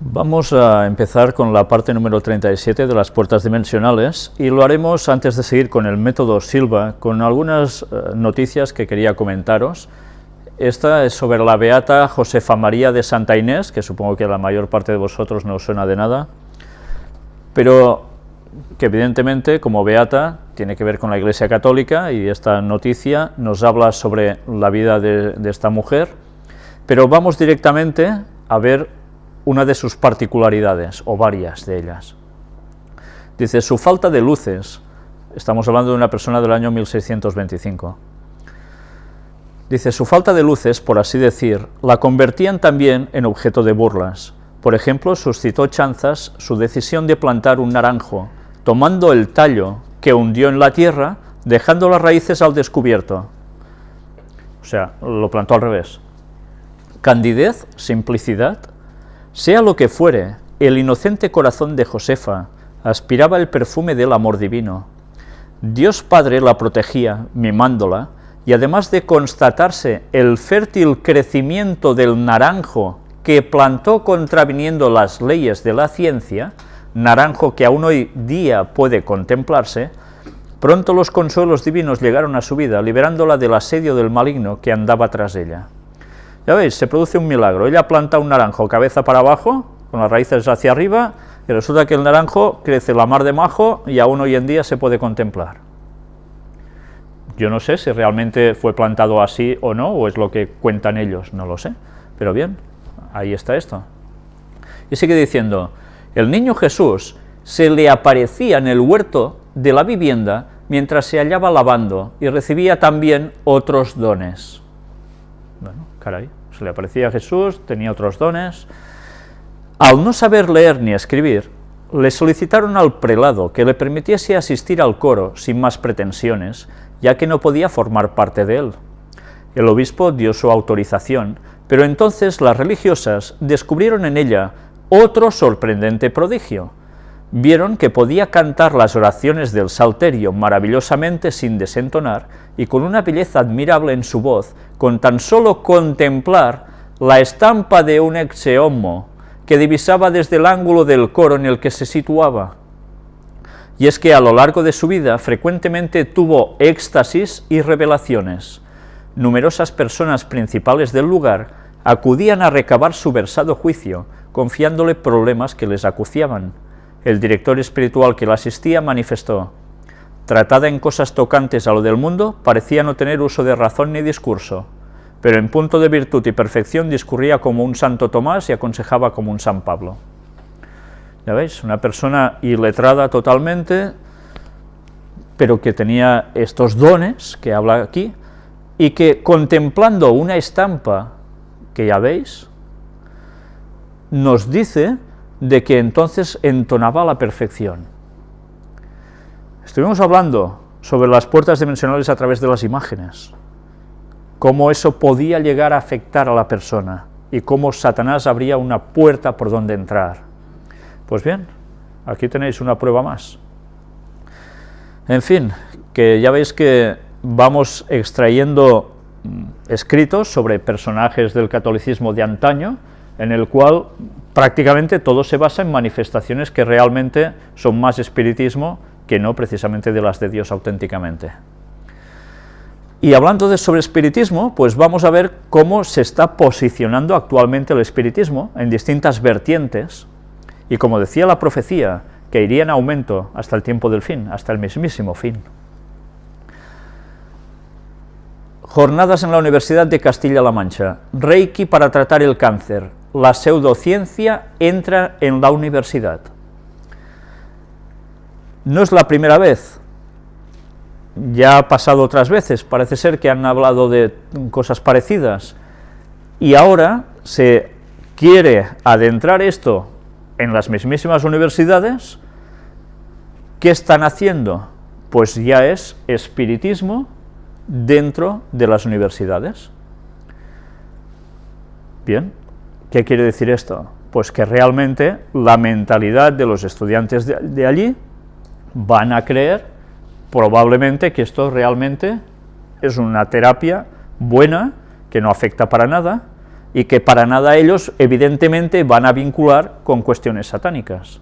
Vamos a empezar con la parte número 37 de las puertas dimensionales y lo haremos antes de seguir con el método Silva, con algunas noticias que quería comentaros. Esta es sobre la beata Josefa María de Santa Inés, que supongo que a la mayor parte de vosotros no os suena de nada, pero que evidentemente como beata tiene que ver con la Iglesia Católica, y esta noticia nos habla sobre la vida de esta mujer, pero vamos directamente a ver una de sus particularidades, o varias de ellas. Dice, su falta de luces, estamos hablando de una persona del año 1625, dice, su falta de luces, por así decir, la convertían también en objeto de burlas. Por ejemplo, suscitó chanzas su decisión de plantar un naranjo, tomando el tallo que hundió en la tierra, dejando las raíces al descubierto. O sea, lo plantó al revés. Candidez, simplicidad, sea lo que fuere, el inocente corazón de Josefa aspiraba el perfume del amor divino. Dios Padre la protegía, mimándola, y además de constatarse el fértil crecimiento del naranjo que plantó contraviniendo las leyes de la ciencia, naranjo que aún hoy día puede contemplarse, pronto los consuelos divinos llegaron a su vida, liberándola del asedio del maligno que andaba tras ella. Ya veis, se produce un milagro. Ella planta un naranjo cabeza para abajo, con las raíces hacia arriba, y resulta que el naranjo crece la mar de majo y aún hoy en día se puede contemplar. Yo no sé si realmente fue plantado así o no, o es lo que cuentan ellos, no lo sé. Pero bien, ahí está esto. Y sigue diciendo, el niño Jesús se le aparecía en el huerto de la vivienda mientras se hallaba lavando y recibía también otros dones. Bueno, caray, se le aparecía a Jesús, tenía otros dones. Al no saber leer ni escribir, le solicitaron al prelado que le permitiese asistir al coro sin más pretensiones, ya que no podía formar parte de él. El obispo dio su autorización, pero entonces las religiosas descubrieron en ella otro sorprendente prodigio. Vieron que podía cantar las oraciones del Salterio maravillosamente sin desentonar y con una belleza admirable en su voz, con tan solo contemplar la estampa de un ecce homo que divisaba desde el ángulo del coro en el que se situaba. Y es que a lo largo de su vida frecuentemente tuvo éxtasis y revelaciones. Numerosas personas principales del lugar acudían a recabar su versado juicio, confiándole problemas que les acuciaban. El director espiritual que la asistía manifestó, tratada en cosas tocantes a lo del mundo, parecía no tener uso de razón ni discurso, pero en punto de virtud y perfección discurría como un Santo Tomás y aconsejaba como un San Pablo. Ya veis, una persona iletrada totalmente, pero que tenía estos dones que habla aquí, y que contemplando una estampa, que ya veis, nos dice de que entonces entonaba a la perfección. Estuvimos hablando sobre las puertas dimensionales a través de las imágenes, cómo eso podía llegar a afectar a la persona, y cómo Satanás abría una puerta por donde entrar. Pues bien, aquí tenéis una prueba más. En fin, que ya veis que vamos extrayendo escritos sobre personajes del catolicismo de antaño, en el cual prácticamente todo se basa en manifestaciones que realmente son más espiritismo que no precisamente de las de Dios auténticamente. Y hablando sobre espiritismo, pues vamos a ver cómo se está posicionando actualmente el espiritismo en distintas vertientes, y como decía la profecía, que iría en aumento hasta el tiempo del fin, hasta el mismísimo fin. Jornadas en la Universidad de Castilla-La Mancha, Reiki para tratar el cáncer, la pseudociencia entra en la universidad. No es la primera vez, ya ha pasado otras veces, parece ser que han hablado de cosas parecidas, y ahora se quiere adentrar esto en las mismísimas universidades. ¿Qué están haciendo? Pues ya es espiritismo dentro de las universidades. Bien, ¿qué quiere decir esto? Pues que realmente la mentalidad de los estudiantes de allí van a creer probablemente que esto realmente es una terapia buena, que no afecta para nada, y que para nada ellos, evidentemente, van a vincular con cuestiones satánicas.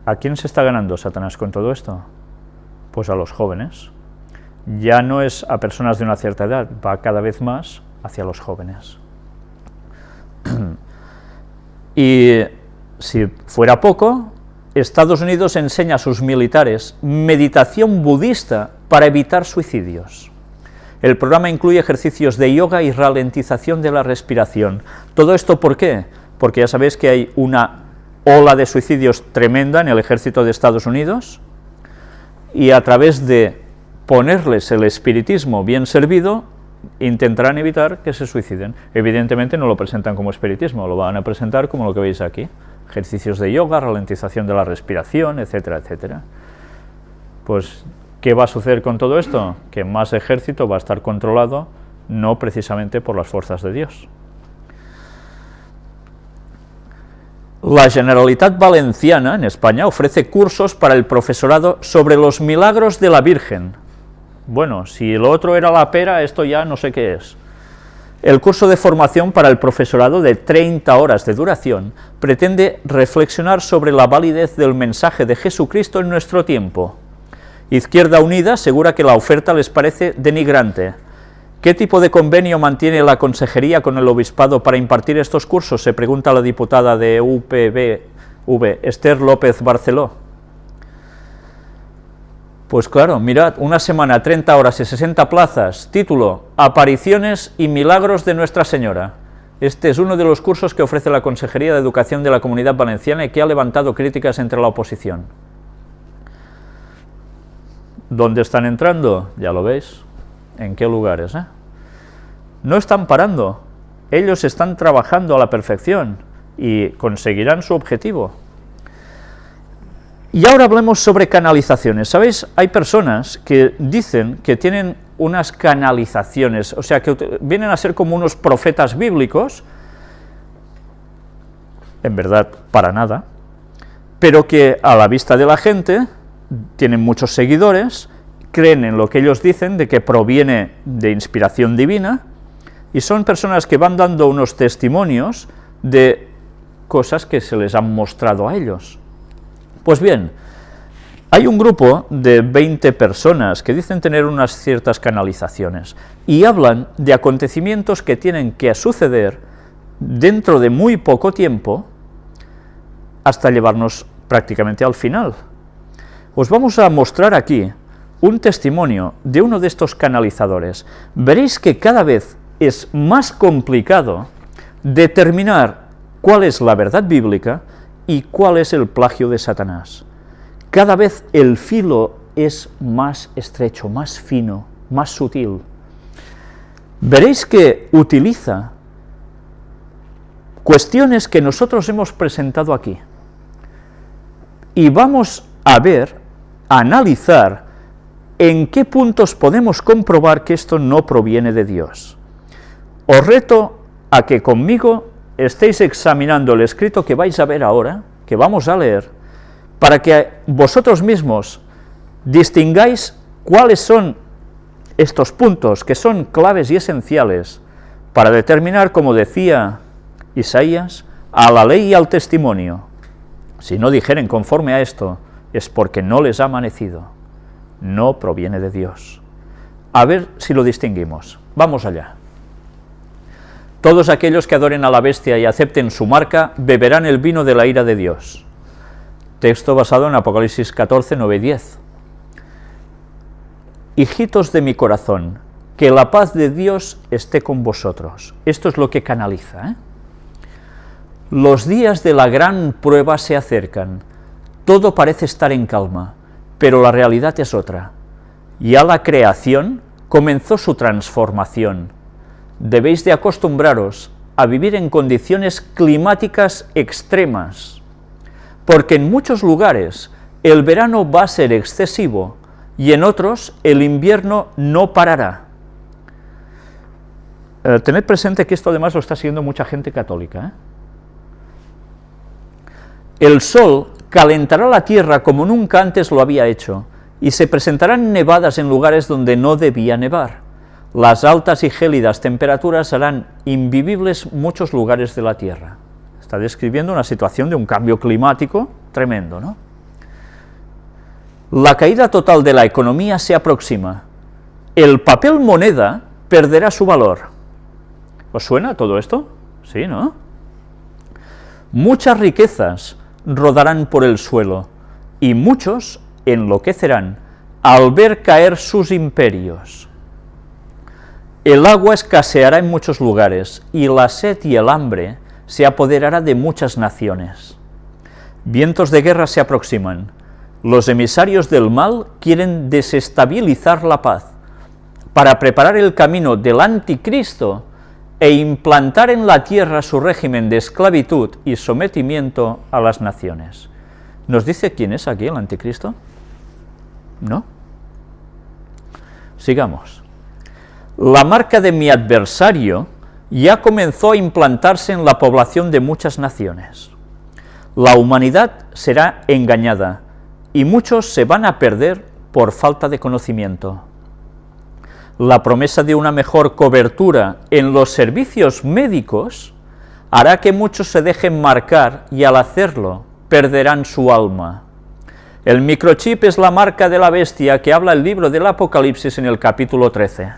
¿A quién se está ganando Satanás con todo esto? Pues a los jóvenes. Ya no es a personas de una cierta edad, va cada vez más hacia los jóvenes. Y si fuera poco, Estados Unidos enseña a sus militares meditación budista para evitar suicidios. El programa incluye ejercicios de yoga y ralentización de la respiración. ¿Todo esto por qué? Porque ya sabéis que hay una ola de suicidios tremenda en el ejército de Estados Unidos, y a través de ponerles el espiritismo bien servido, intentarán evitar que se suiciden. Evidentemente no lo presentan como espiritismo, lo van a presentar como lo que veis aquí: ejercicios de yoga, ralentización de la respiración, etcétera, etcétera. Pues, ¿qué va a suceder con todo esto? Que más ejército va a estar controlado, no precisamente por las fuerzas de Dios. La Generalitat Valenciana, en España, ofrece cursos para el profesorado sobre los milagros de la Virgen. Bueno, si lo otro era la pera, esto ya no sé qué es. El curso de formación para el profesorado, de 30 horas de duración, pretende reflexionar sobre la validez del mensaje de Jesucristo en nuestro tiempo. Izquierda Unida asegura que la oferta les parece denigrante. ¿Qué tipo de convenio mantiene la consejería con el obispado para impartir estos cursos?, se pregunta la diputada de UPV, Esther López Barceló. Pues claro, mirad, una semana, 30 horas y 60 plazas, título: Apariciones y Milagros de Nuestra Señora. Este es uno de los cursos que ofrece la Consejería de Educación de la Comunidad Valenciana y que ha levantado críticas entre la oposición. ¿Dónde están entrando? Ya lo veis. ¿En qué lugares? No están parando, ellos están trabajando a la perfección y conseguirán su objetivo. Y ahora hablemos sobre canalizaciones. ¿Sabéis? Hay personas que dicen que tienen unas canalizaciones, o sea, que vienen a ser como unos profetas bíblicos, en verdad, para nada, pero que a la vista de la gente tienen muchos seguidores, creen en lo que ellos dicen, de que proviene de inspiración divina, y son personas que van dando unos testimonios de cosas que se les han mostrado a ellos. Pues bien, hay un grupo de 20 personas que dicen tener unas ciertas canalizaciones, y hablan de acontecimientos que tienen que suceder dentro de muy poco tiempo, hasta llevarnos prácticamente al final. Os vamos a mostrar aquí un testimonio de uno de estos canalizadores. Veréis que cada vez es más complicado determinar cuál es la verdad bíblica y cuál es el plagio de Satanás. Cada vez el filo es más estrecho, más fino, más sutil. Veréis que utiliza cuestiones que nosotros hemos presentado aquí. Y vamos a ver, a analizar en qué puntos podemos comprobar que esto no proviene de Dios. Os reto a que conmigo estéis examinando el escrito que vais a ver ahora, que vamos a leer, para que vosotros mismos distingáis cuáles son estos puntos, que son claves y esenciales, para determinar, como decía Isaías, a la ley y al testimonio. Si no dijeren conforme a esto, es porque no les ha amanecido, no proviene de Dios. A ver si lo distinguimos. Vamos allá. Todos aquellos que adoren a la bestia y acepten su marca, beberán el vino de la ira de Dios. Texto basado en Apocalipsis 14, 9 y 10. Hijitos de mi corazón, que la paz de Dios esté con vosotros. Esto es lo que canaliza, Los días de la gran prueba se acercan. Todo parece estar en calma, pero la realidad es otra. Ya la creación comenzó su transformación. Debéis de acostumbraros a vivir en condiciones climáticas extremas, porque en muchos lugares el verano va a ser excesivo y en otros el invierno no parará. Tened presente que esto además lo está siguiendo mucha gente católica. El sol calentará la tierra como nunca antes lo había hecho, y se presentarán nevadas en lugares donde no debía nevar. las altas y gélidas temperaturas harán invivibles muchos lugares de la Tierra. Está describiendo una situación de un cambio climático tremendo, ¿no? La caída total de la economía se aproxima. El papel moneda perderá su valor. ¿Os suena todo esto? Sí, ¿no? Muchas riquezas rodarán por el suelo, y muchos enloquecerán al ver caer sus imperios. El agua escaseará en muchos lugares, y la sed y el hambre se apoderará de muchas naciones. Vientos de guerra se aproximan. Los emisarios del mal quieren desestabilizar la paz, para preparar el camino del anticristo e implantar en la tierra su régimen de esclavitud y sometimiento a las naciones. ¿Nos dice quién es aquí el anticristo? ¿No? Sigamos. La marca de mi adversario ya comenzó a implantarse en la población de muchas naciones. La humanidad será engañada, y muchos se van a perder por falta de conocimiento. La promesa de una mejor cobertura en los servicios médicos hará que muchos se dejen marcar y al hacerlo perderán su alma. El microchip es la marca de la bestia que habla el libro del Apocalipsis en el capítulo 13.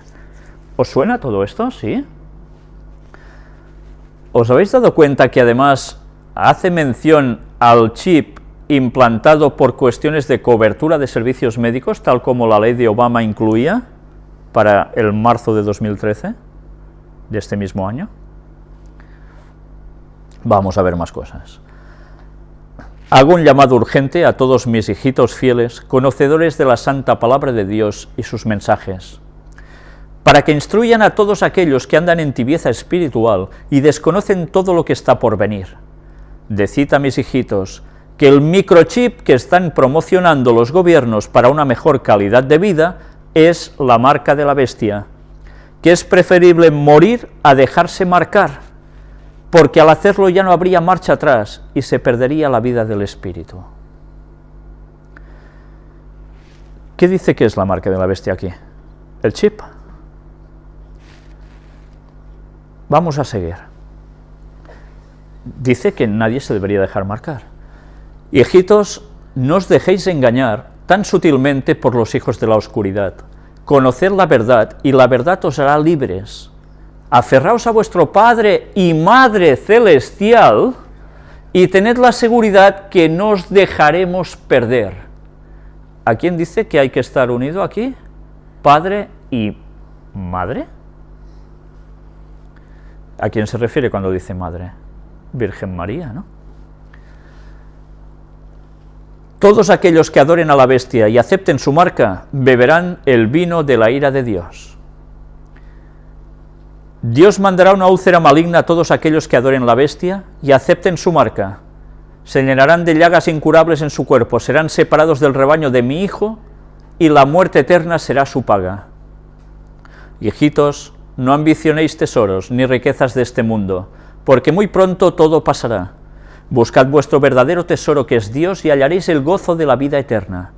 ¿Os suena todo esto? ¿Sí? ¿Os habéis dado cuenta que además hace mención al chip implantado por cuestiones de cobertura de servicios médicos, tal como la ley de Obama incluía para el marzo de 2013, de este mismo año? Vamos a ver más cosas. Hago un llamado urgente a todos mis hijitos fieles, conocedores de la santa palabra de Dios y sus mensajes, para que instruyan a todos aquellos que andan en tibieza espiritual y desconocen todo lo que está por venir. Decid a mis hijitos que el microchip que están promocionando los gobiernos para una mejor calidad de vida es la marca de la bestia, que es preferible morir a dejarse marcar, porque al hacerlo ya no habría marcha atrás y se perdería la vida del espíritu. ¿Qué dice que es la marca de la bestia aquí? El chip. Vamos a seguir. Dice que nadie se debería dejar marcar. Hijitos, no os dejéis engañar tan sutilmente por los hijos de la oscuridad. Conoced la verdad, y la verdad os hará libres. Aferraos a vuestro Padre y Madre Celestial, y tened la seguridad que no os dejaremos perder. ¿A quién dice que hay que estar unido aquí? ¿Padre y Madre? ¿A quién se refiere cuando dice Madre? Virgen María, ¿no? Todos aquellos que adoren a la bestia y acepten su marca, beberán el vino de la ira de Dios. Dios mandará una úlcera maligna a todos aquellos que adoren la bestia y acepten su marca. Se llenarán de llagas incurables en su cuerpo, serán separados del rebaño de mi Hijo, y la muerte eterna será su paga. Hijitos, no ambicionéis tesoros ni riquezas de este mundo, porque muy pronto todo pasará. Buscad vuestro verdadero tesoro, que es Dios, y hallaréis el gozo de la vida eterna.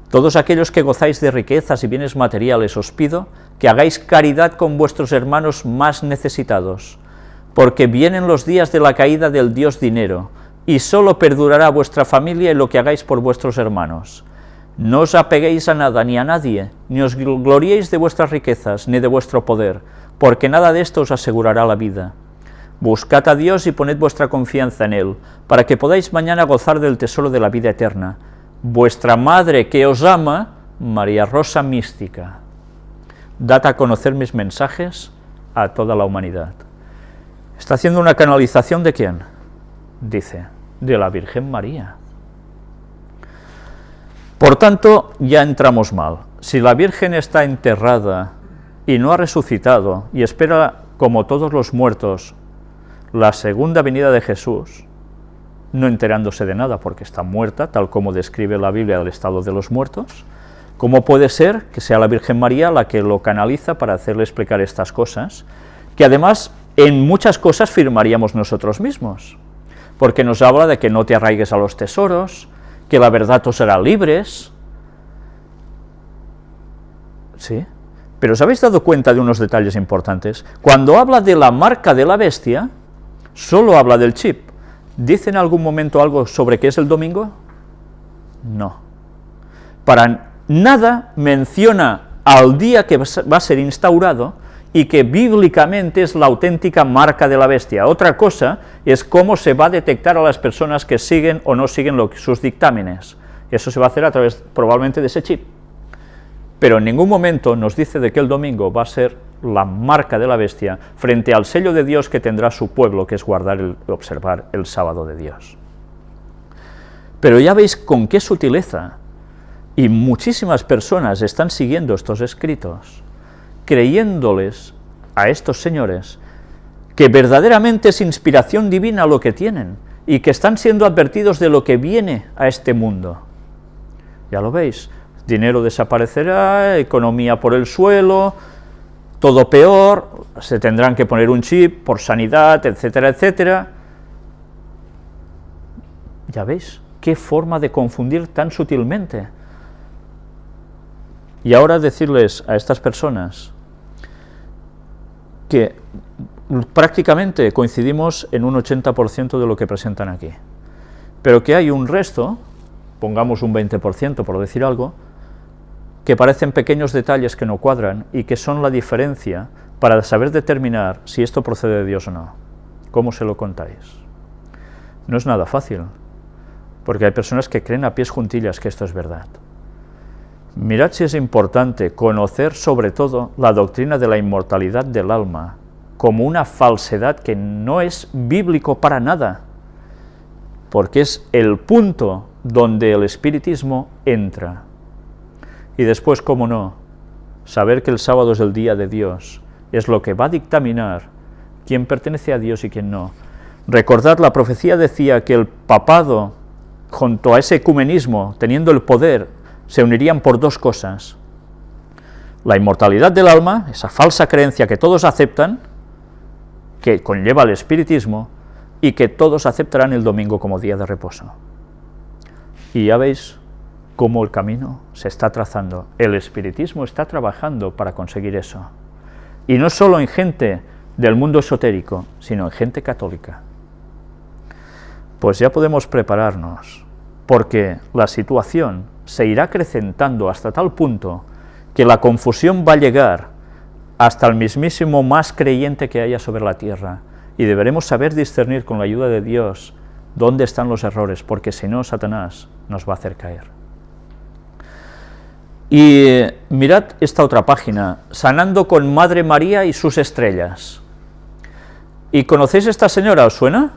Todos aquellos que gozáis de riquezas y bienes materiales, os pido que hagáis caridad con vuestros hermanos más necesitados, porque vienen los días de la caída del Dios dinero, y solo perdurará vuestra familia y lo que hagáis por vuestros hermanos. No os apeguéis a nada ni a nadie, ni os gloriéis de vuestras riquezas, ni de vuestro poder, porque nada de esto os asegurará la vida. Buscad a Dios y poned vuestra confianza en Él, para que podáis mañana gozar del tesoro de la vida eterna. Vuestra Madre que os ama, María Rosa Mística. Dad a conocer mis mensajes a toda la humanidad. ¿Está haciendo una canalización de quién? Dice, de la Virgen María. Por tanto, ya entramos mal. Si la Virgen está enterrada y no ha resucitado, y espera, como todos los muertos, la segunda venida de Jesús, no enterándose de nada porque está muerta, tal como describe la Biblia del estado de los muertos, ¿cómo puede ser que sea la Virgen María la que lo canaliza para hacerle explicar estas cosas, que además en muchas cosas firmaríamos nosotros mismos? Porque nos habla de que no te arraigues a los tesoros, que la verdad os hará libres, ¿sí? Pero ¿os habéis dado cuenta de unos detalles importantes? Cuando habla de la marca de la bestia, solo habla del chip. ¿Dice en algún momento algo sobre qué es el domingo? No. Para nada menciona al día que va a ser instaurado y que bíblicamente es la auténtica marca de la bestia. Otra cosa es cómo se va a detectar a las personas que siguen o no siguen sus dictámenes. Eso se va a hacer a través probablemente de ese chip. Pero en ningún momento nos dice de que el domingo va a ser la marca de la bestia frente al sello de Dios que tendrá su pueblo, que es observar el sábado de Dios. Pero ya veis con qué sutileza, y muchísimas personas están siguiendo estos escritos, creyéndoles a estos señores que verdaderamente es inspiración divina lo que tienen, y que están siendo advertidos de lo que viene a este mundo. Ya lo veis, dinero desaparecerá, economía por el suelo, todo peor, se tendrán que poner un chip por sanidad, etcétera, etcétera. Ya veis, qué forma de confundir tan sutilmente. Y ahora decirles a estas personas que prácticamente coincidimos en un 80% de lo que presentan aquí, pero que hay un resto, pongamos un 20% por decir algo, que parecen pequeños detalles que no cuadran y que son la diferencia para saber determinar si esto procede de Dios o no. ¿Cómo se lo contáis? No es nada fácil, porque hay personas que creen a pies juntillas que esto es verdad. Mirad si es importante conocer sobre todo la doctrina de la inmortalidad del alma como una falsedad que no es bíblico para nada, porque es el punto donde el espiritismo entra. Y después, cómo no, saber que el sábado es el día de Dios, es lo que va a dictaminar quién pertenece a Dios y quién no. Recordad, la profecía decía que el papado, junto a ese ecumenismo, teniendo el poder, se unirían por dos cosas: la inmortalidad del alma, esa falsa creencia que todos aceptan, que conlleva el espiritismo, y que todos aceptarán el domingo como día de reposo. Y ya veis cómo el camino se está trazando. El espiritismo está trabajando para conseguir eso. Y no solo en gente del mundo esotérico, sino en gente católica. Pues ya podemos prepararnos, porque la situación se irá acrecentando hasta tal punto que la confusión va a llegar hasta el mismísimo más creyente que haya sobre la tierra, y deberemos saber discernir con la ayuda de Dios dónde están los errores, porque si no, Satanás nos va a hacer caer. Y mirad esta otra página, Sanando con Madre María y sus estrellas. ¿Y conocéis a esta señora? ¿Os suena?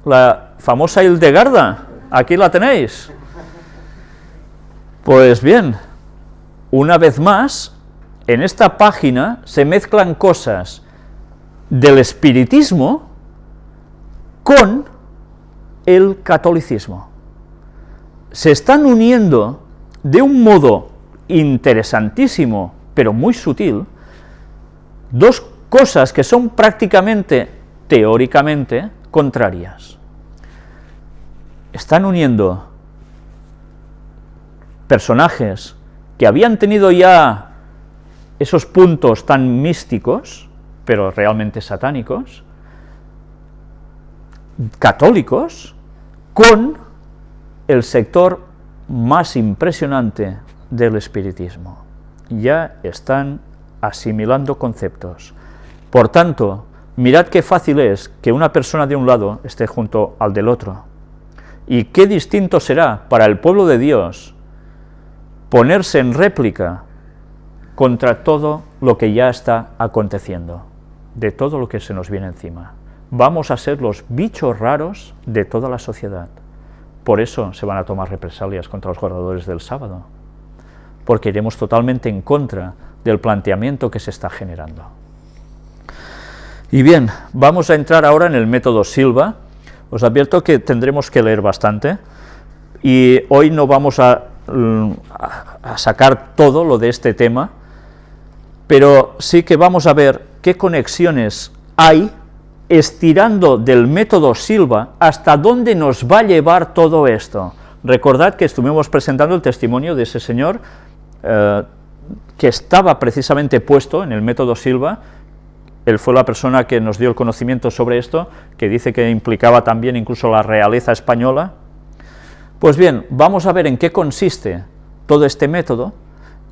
La famosa Hildegarda, aquí la tenéis. Pues bien, una vez más, en esta página se mezclan cosas del espiritismo con el catolicismo. Se están uniendo de un modo interesantísimo, pero muy sutil, dos cosas que son prácticamente, teóricamente, contrarias. Están uniendo personajes que habían tenido ya esos puntos tan místicos, pero realmente satánicos, católicos, con el sector más impresionante del espiritismo. Ya están asimilando conceptos. Por tanto, mirad qué fácil es que una persona de un lado esté junto al del otro, y qué distinto será para el pueblo de Dios ponerse en réplica contra todo lo que ya está aconteciendo, de todo lo que se nos viene encima. Vamos a ser los bichos raros de toda la sociedad. Por eso se van a tomar represalias contra los guardadores del sábado, porque iremos totalmente en contra del planteamiento que se está generando. Y bien, vamos a entrar ahora en el método Silva. Os advierto que tendremos que leer bastante, y hoy no vamos a sacar todo lo de este tema, pero sí que vamos a ver qué conexiones hay estirando del método Silva hasta dónde nos va a llevar todo esto. Recordad que estuvimos presentando el testimonio de ese señor que estaba precisamente puesto en el método Silva. Él fue la persona que nos dio el conocimiento sobre esto, que dice que implicaba también incluso la realeza española. Pues bien, vamos a ver en qué consiste todo este método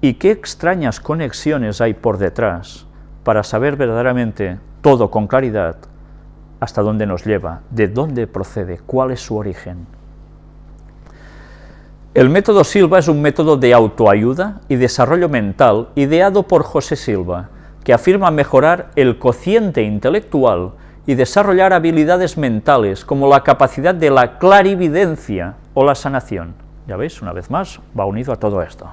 y qué extrañas conexiones hay por detrás para saber verdaderamente todo con claridad hasta dónde nos lleva, de dónde procede, cuál es su origen. El método Silva es un método de autoayuda y desarrollo mental ideado por José Silva, que afirma mejorar el cociente intelectual y desarrollar habilidades mentales como la capacidad de la clarividencia o la sanación. Ya veis, una vez más, va unido a todo esto.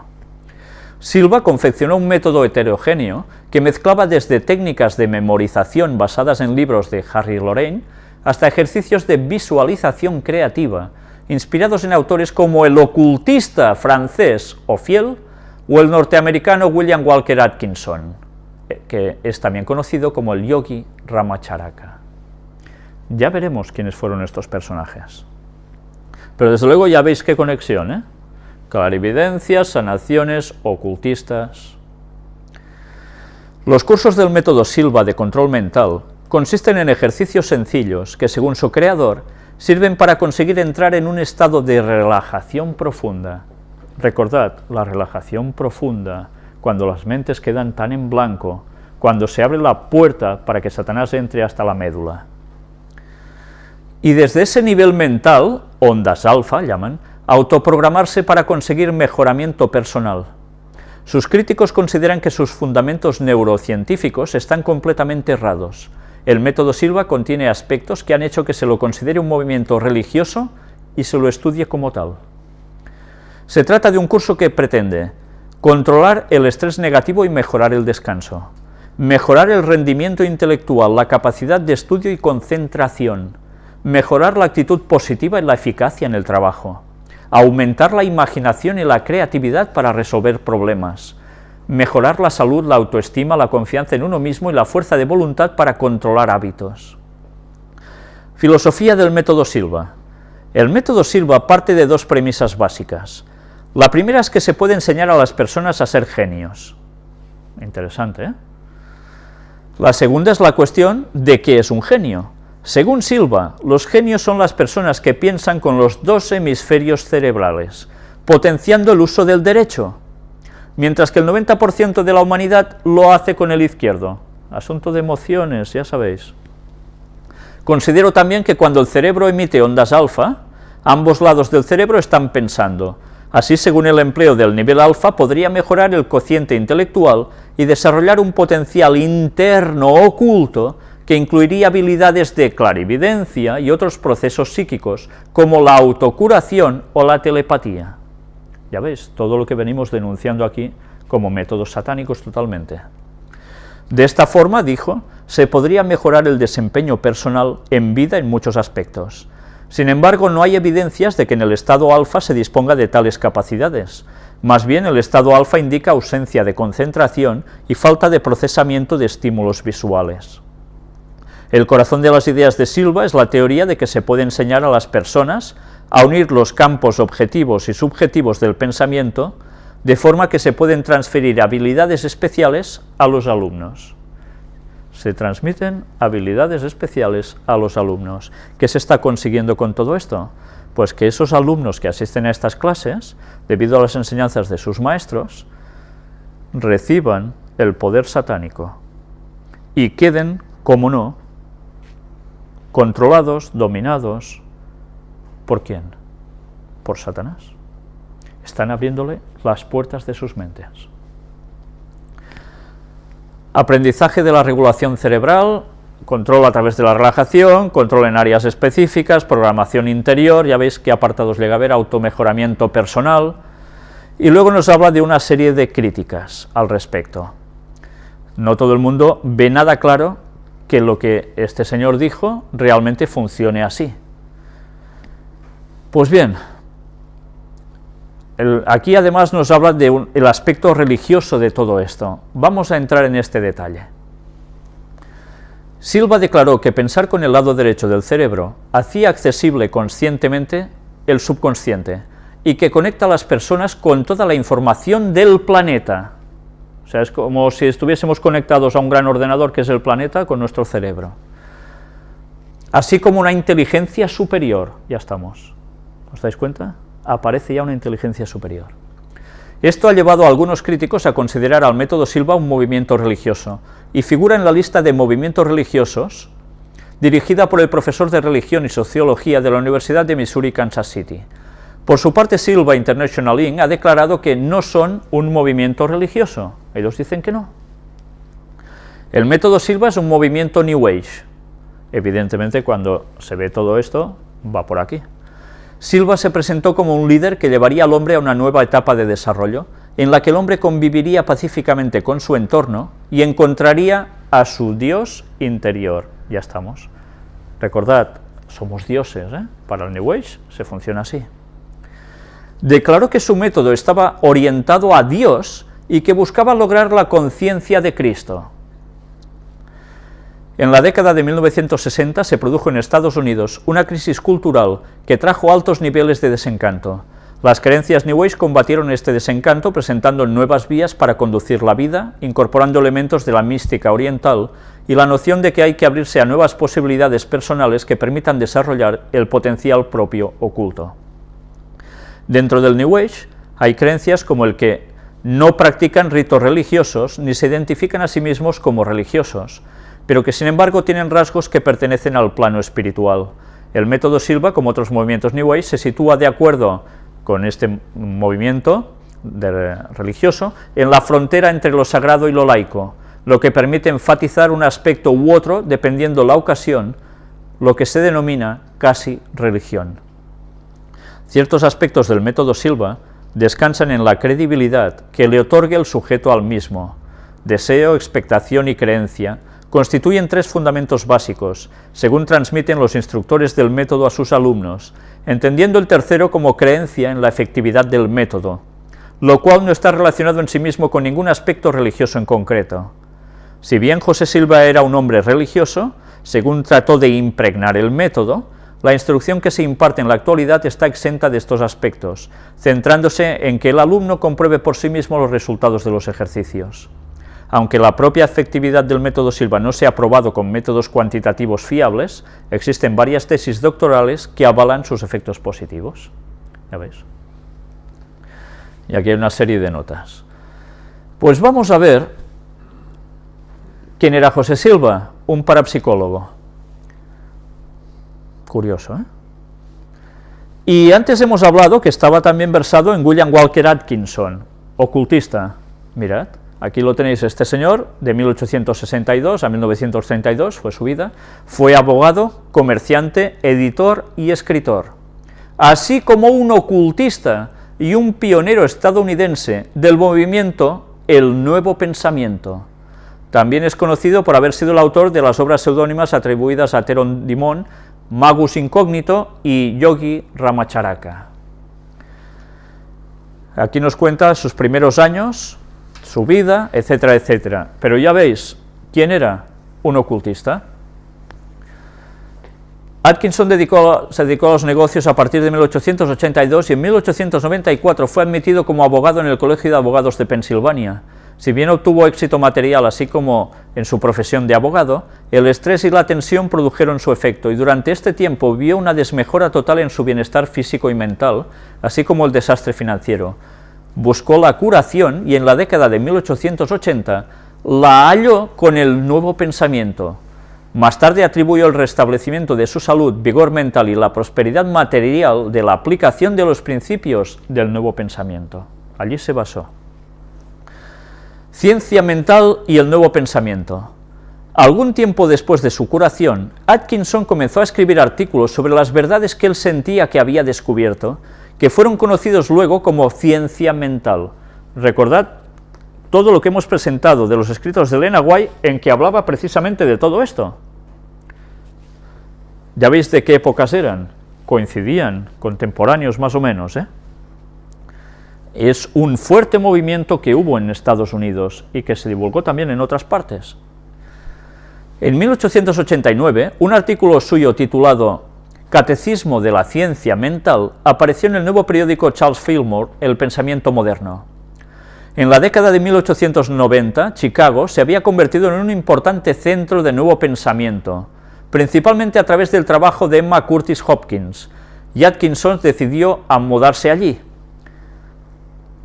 Silva confeccionó un método heterogéneo que mezclaba desde técnicas de memorización basadas en libros de Harry Lorayne hasta ejercicios de visualización creativa, inspirados en autores como el ocultista francés Ophiel o el norteamericano William Walker Atkinson, que es también conocido como el yogi Ramacharaka. Ya veremos quiénes fueron estos personajes. Pero desde luego ya veis qué conexión, ¿eh? Clarividencias, sanaciones, ocultistas. Los cursos del método Silva de control mental consisten en ejercicios sencillos que, según su creador, sirven para conseguir entrar en un estado de relajación profunda. Recordad, la relajación profunda, cuando las mentes quedan tan en blanco, cuando se abre la puerta para que Satanás entre hasta la médula. Y desde ese nivel mental, ondas alfa llaman, autoprogramarse para conseguir mejoramiento personal. Sus críticos consideran que sus fundamentos neurocientíficos están completamente errados. El método Silva contiene aspectos que han hecho que se lo considere un movimiento religioso y se lo estudie como tal. Se trata de un curso que pretende controlar el estrés negativo y mejorar el descanso, mejorar el rendimiento intelectual, la capacidad de estudio y concentración, mejorar la actitud positiva y la eficacia en el trabajo, aumentar la imaginación y la creatividad para resolver problemas, mejorar la salud, la autoestima, la confianza en uno mismo y la fuerza de voluntad para controlar hábitos. Filosofía del método Silva. El método Silva parte de dos premisas básicas. La primera es que se puede enseñar a las personas a ser genios. Interesante, ¿eh? La segunda es la cuestión de qué es un genio. Según Silva, los genios son las personas que piensan con los dos hemisferios cerebrales, potenciando el uso del derecho, mientras que el 90% de la humanidad lo hace con el izquierdo. Asunto de emociones, ya sabéis. Considero también que cuando el cerebro emite ondas alfa, ambos lados del cerebro están pensando. Así, según el empleo del nivel alfa, podría mejorar el cociente intelectual y desarrollar un potencial interno oculto que incluiría habilidades de clarividencia y otros procesos psíquicos, como la autocuración o la telepatía. Ya veis, todo lo que venimos denunciando aquí como métodos satánicos totalmente. De esta forma, dijo, se podría mejorar el desempeño personal en vida en muchos aspectos. Sin embargo, no hay evidencias de que en el estado alfa se disponga de tales capacidades. Más bien, el estado alfa indica ausencia de concentración y falta de procesamiento de estímulos visuales. El corazón de las ideas de Silva es la teoría de que se puede enseñar a las personas a unir los campos objetivos y subjetivos del pensamiento, de forma que se pueden transferir habilidades especiales a los alumnos. Se transmiten habilidades especiales a los alumnos. ¿Qué se está consiguiendo con todo esto? Pues que esos alumnos que asisten a estas clases, debido a las enseñanzas de sus maestros, reciban el poder satánico y queden, como no, controlados, dominados. ¿Por quién? Por Satanás. Están abriéndole las puertas de sus mentes. Aprendizaje de la regulación cerebral, control a través de la relajación, control en áreas específicas, programación interior, ya veis qué apartados llega a haber, automejoramiento personal, y luego nos habla de una serie de críticas al respecto. No todo el mundo ve nada claro que lo que este señor dijo realmente funcione así. Pues bien, aquí además nos habla del aspecto religioso de todo esto. Vamos a entrar en este detalle. Silva declaró que pensar con el lado derecho del cerebro hacía accesible conscientemente el subconsciente y que conecta a las personas con toda la información del planeta. O sea, es como si estuviésemos conectados a un gran ordenador que es el planeta con nuestro cerebro. Así como una inteligencia superior, ya estamos. ¿Os dais cuenta? Aparece ya una inteligencia superior. Esto ha llevado a algunos críticos a considerar al método Silva un movimiento religioso, y figura en la lista de movimientos religiosos dirigida por el profesor de religión y sociología de la Universidad de Missouri, Kansas City. Por su parte, Silva International Inc. ha declarado que no son un movimiento religioso. Ellos dicen que no. El método Silva es un movimiento New Age. Evidentemente, cuando se ve todo esto, va por aquí. Silva se presentó como un líder que llevaría al hombre a una nueva etapa de desarrollo, en la que el hombre conviviría pacíficamente con su entorno y encontraría a su Dios interior. Ya estamos. Recordad, somos dioses, ¿eh? Para el New Age se funciona así. Declaró que su método estaba orientado a Dios y que buscaba lograr la conciencia de Cristo. En la década de 1960 se produjo en Estados Unidos una crisis cultural que trajo altos niveles de desencanto. Las creencias New Age combatieron este desencanto presentando nuevas vías para conducir la vida, incorporando elementos de la mística oriental y la noción de que hay que abrirse a nuevas posibilidades personales que permitan desarrollar el potencial propio oculto. Dentro del New Age hay creencias como el que no practican ritos religiosos ni se identifican a sí mismos como religiosos, pero que sin embargo tienen rasgos que pertenecen al plano espiritual. El método Silva, como otros movimientos New Age, se sitúa de acuerdo con este movimiento religioso en la frontera entre lo sagrado y lo laico, lo que permite enfatizar un aspecto u otro dependiendo la ocasión, lo que se denomina casi religión. Ciertos aspectos del método Silva descansan en la credibilidad que le otorga el sujeto al mismo. Deseo, expectación y creencia constituyen tres fundamentos básicos, según transmiten los instructores del método a sus alumnos, entendiendo el tercero como creencia en la efectividad del método, lo cual no está relacionado en sí mismo con ningún aspecto religioso en concreto. Si bien José Silva era un hombre religioso, según trató de impregnar el método, la instrucción que se imparte en la actualidad está exenta de estos aspectos, centrándose en que el alumno compruebe por sí mismo los resultados de los ejercicios. Aunque la propia efectividad del método Silva no se ha probado con métodos cuantitativos fiables, existen varias tesis doctorales que avalan sus efectos positivos. Ya veis. Y aquí hay una serie de notas. Pues vamos a ver quién era José Silva, un parapsicólogo. Curioso, ¿eh? Y antes hemos hablado que estaba también versado en William Walker Atkinson, ocultista. Mirad, aquí lo tenéis, este señor, de 1862 a 1932, fue su vida, fue abogado, comerciante, editor y escritor, así como un ocultista y un pionero estadounidense del movimiento El Nuevo Pensamiento. También es conocido por haber sido el autor de las obras seudónimas atribuidas a Theron Dimon, Magus Incógnito y Yogi Ramacharaka. Aquí nos cuenta sus primeros años, su vida, etcétera, etcétera. Pero ya veis, ¿quién era? Un ocultista. Atkinson se dedicó a los negocios a partir de 1882 y en 1894 fue admitido como abogado en el Colegio de Abogados de Pensilvania. Si bien obtuvo éxito material así como en su profesión de abogado, el estrés y la tensión produjeron su efecto y durante este tiempo vio una desmejora total en su bienestar físico y mental, así como el desastre financiero. Buscó la curación y en la década de 1880 la halló con el Nuevo Pensamiento. Más tarde atribuyó el restablecimiento de su salud, vigor mental y la prosperidad material de la aplicación de los principios del Nuevo Pensamiento. Allí se basó. Ciencia mental y el nuevo pensamiento. Algún tiempo después de su curación, Atkinson comenzó a escribir artículos sobre las verdades que él sentía que había descubierto, que fueron conocidos luego como ciencia mental. Recordad todo lo que hemos presentado de los escritos de Elena White en que hablaba precisamente de todo esto. Ya veis de qué épocas eran, coincidían, contemporáneos más o menos, ¿eh? Es un fuerte movimiento que hubo en Estados Unidos y que se divulgó también en otras partes. En 1889, un artículo suyo titulado Catecismo de la Ciencia Mental apareció en el nuevo periódico Charles Fillmore, El Pensamiento Moderno. En la década de 1890, Chicago se había convertido en un importante centro de nuevo pensamiento, principalmente a través del trabajo de Emma Curtis Hopkins, y Atkinson decidió mudarse allí.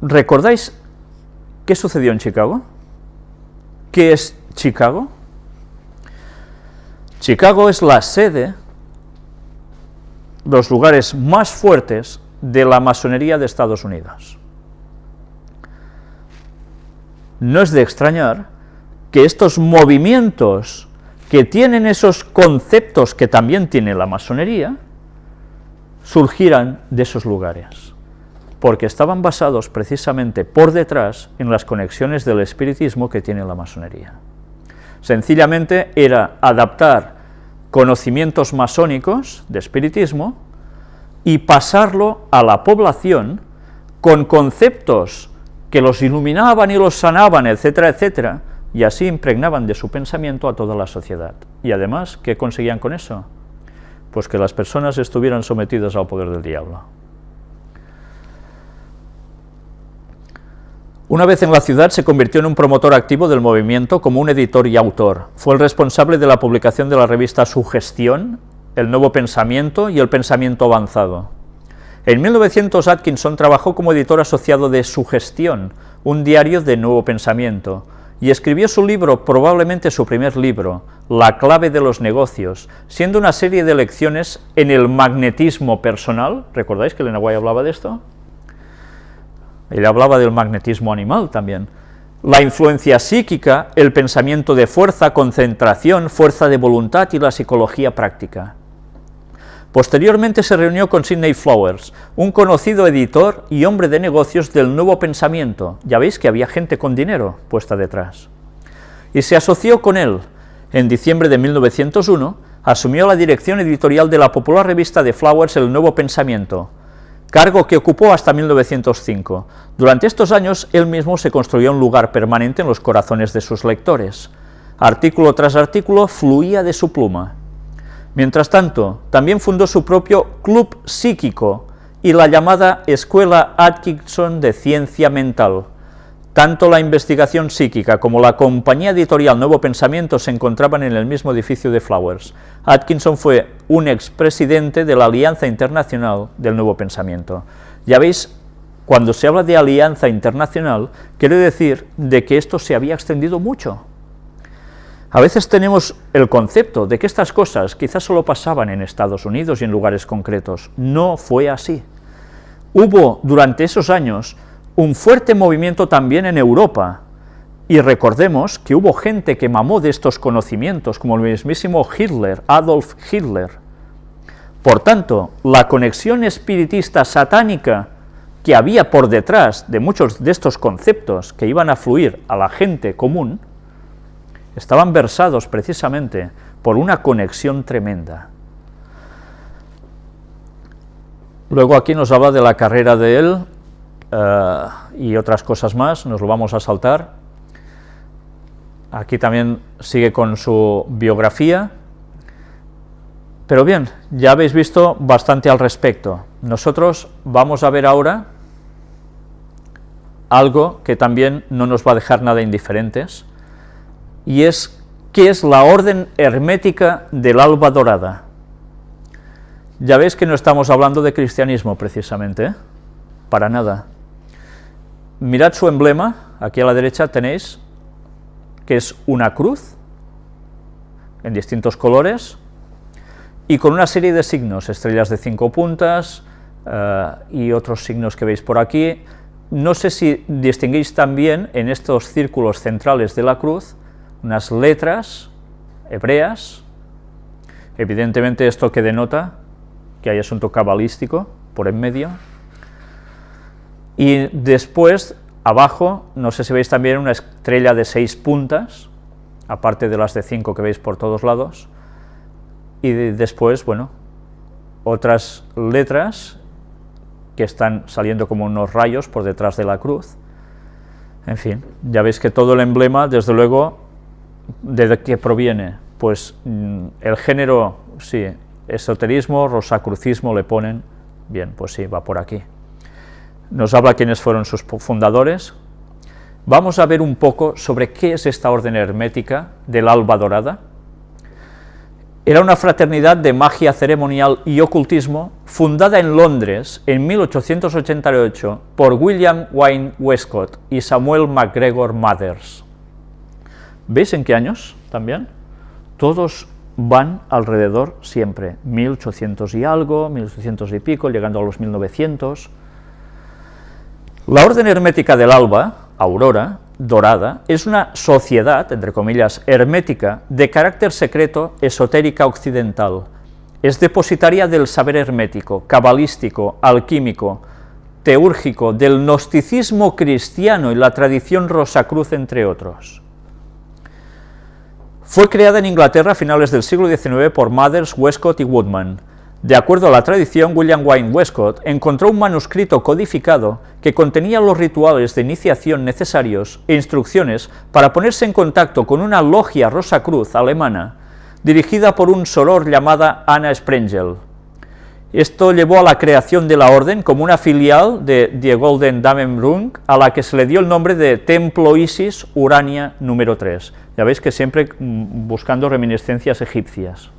¿Recordáis qué sucedió en Chicago? ¿Qué es Chicago? Chicago es la sede, los lugares más fuertes de la masonería de Estados Unidos. No es de extrañar que estos movimientos que tienen esos conceptos que también tiene la masonería, surgieran de esos lugares, porque estaban basados precisamente por detrás en las conexiones del espiritismo que tiene la masonería. Sencillamente era adaptar conocimientos masónicos de espiritismo y pasarlo a la población con conceptos que los iluminaban y los sanaban, etcétera, etcétera, y así impregnaban de su pensamiento a toda la sociedad. Y además, ¿qué conseguían con eso? Pues que las personas estuvieran sometidas al poder del diablo. Una vez en la ciudad se convirtió en un promotor activo del movimiento como un editor y autor. Fue el responsable de la publicación de la revista Sugestión, El Nuevo Pensamiento y El Pensamiento Avanzado. En 1900 Atkinson trabajó como editor asociado de Sugestión, un diario de nuevo pensamiento, y escribió su libro, probablemente su primer libro, La clave de los negocios, siendo una serie de lecciones en el magnetismo personal. ¿Recordáis que Elena White hablaba de esto? Ella hablaba del magnetismo animal también. La influencia psíquica, el pensamiento de fuerza, concentración, fuerza de voluntad y la psicología práctica. Posteriormente se reunió con Sidney Flowers, un conocido editor y hombre de negocios del nuevo pensamiento. Ya veis que había gente con dinero puesta detrás. Y se asoció con él. En diciembre de 1901 asumió la dirección editorial de la popular revista de Flowers El Nuevo Pensamiento, cargo que ocupó hasta 1905. Durante estos años él mismo se construyó un lugar permanente en los corazones de sus lectores. Artículo tras artículo fluía de su pluma. Mientras tanto, también fundó su propio club psíquico y la llamada Escuela Atkinson de Ciencia Mental. Tanto la investigación psíquica como la compañía editorial Nuevo Pensamiento se encontraban en el mismo edificio de Flowers. Atkinson fue un expresidente de la Alianza Internacional del Nuevo Pensamiento. Ya veis, cuando se habla de Alianza Internacional, quiere decir de que esto se había extendido mucho. A veces tenemos el concepto de que estas cosas quizás solo pasaban en Estados Unidos y en lugares concretos. No fue así. Hubo durante esos años un fuerte movimiento también en Europa, y recordemos que hubo gente que mamó de estos conocimientos, como el mismísimo Hitler, Adolf Hitler. Por tanto, la conexión espiritista satánica que había por detrás de muchos de estos conceptos que iban a fluir a la gente común, estaban versados precisamente por una conexión tremenda. Luego aquí nos habla de la carrera de él y otras cosas más, nos lo vamos a saltar. Aquí también sigue con su biografía, pero bien, ya habéis visto bastante al respecto. Nosotros vamos a ver ahora algo que también no nos va a dejar nada indiferentes, y es ¿qué es la orden hermética del alba dorada? Ya veis que no estamos hablando de cristianismo precisamente, ¿eh? Para nada. Mirad su emblema, aquí a la derecha tenéis, que es una cruz, en distintos colores, y con una serie de signos, estrellas de 5 puntas, y otros signos que veis por aquí. No sé si distinguís también en estos círculos centrales de la cruz, unas letras hebreas, evidentemente esto que denota que hay asunto cabalístico por en medio, y después, abajo, no sé si veis también una estrella de 6 puntas, aparte de las de 5 que veis por todos lados, y después, bueno, otras letras que están saliendo como unos rayos por detrás de la cruz. En fin, ya veis que todo el emblema, desde luego, ¿de qué proviene? Pues el género, sí, esoterismo, rosacrucismo le ponen, bien, pues sí, va por aquí. Nos habla quiénes fueron sus fundadores. vamos a ver un poco sobre qué es esta orden hermética del Alba Dorada. Era una fraternidad de magia ceremonial y ocultismo fundada en Londres en 1888 por William Wayne Westcott y Samuel MacGregor Mathers. ¿Veis en qué años también? Todos van alrededor siempre, 1800 y algo, 1800 y pico, llegando a los 1900. La Orden Hermética del Alba, Aurora Dorada, es una sociedad, entre comillas, hermética, de carácter secreto, esotérica occidental. Es depositaria del saber hermético, cabalístico, alquímico, teúrgico, del gnosticismo cristiano y la tradición Rosacruz, entre otros. Fue creada en Inglaterra a finales del siglo XIX por Mathers, Westcott y Woodman. De acuerdo a la tradición, William Wayne Westcott encontró un manuscrito codificado que contenía los rituales de iniciación necesarios e instrucciones para ponerse en contacto con una logia Rosacruz alemana, dirigida por un soror llamada Anna Sprengel. Esto llevó a la creación de la orden como una filial de Die Golden Damenrund, a la que se le dio el nombre de Templo Isis Urania número 3. Ya veis que siempre buscando reminiscencias egipcias.